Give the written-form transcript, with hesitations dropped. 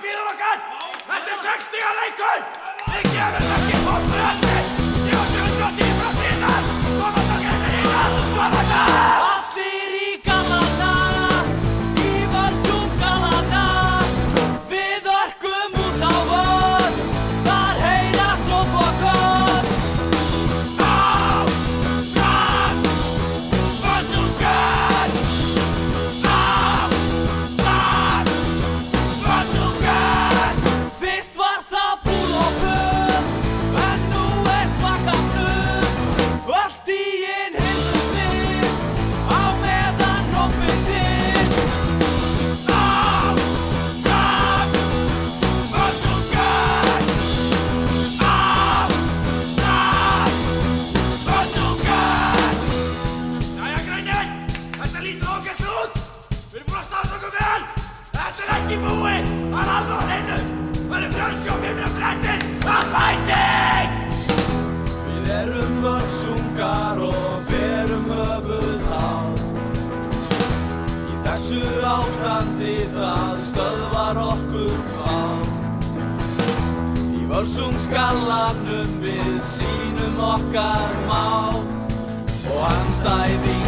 bíður okkar! Þetta 6 stiga leikur! Við gefum ekki komur eftir! Ég var 70% innan! Komast okkar eftir innan! Komast það! Allir í gamla daga, í völsum skala daga. Við örkum út á vörn, þar heyrast hróp og köll. Áfram! Völsungur! Áfram! Völsungur! Fyrst var það búl og böð, en nú svaka stuð. Öll stigin hindrust við, á meðan hrópin þið. Áfram! Völsungur! Áfram! Völsungur! Jæja, grænir! Þetta lítur ágætt út! Við erum búin að standa okkur vel! Þetta ekki búið! Það alveg á hreinu! Það 45 eftir að fæting! Við erum völsungar og berum höfuð hátt. Í þessu ástandi það stöðvar okkur fátt. Í völsungsgallanum við sýnum okkar mátt og andstæðing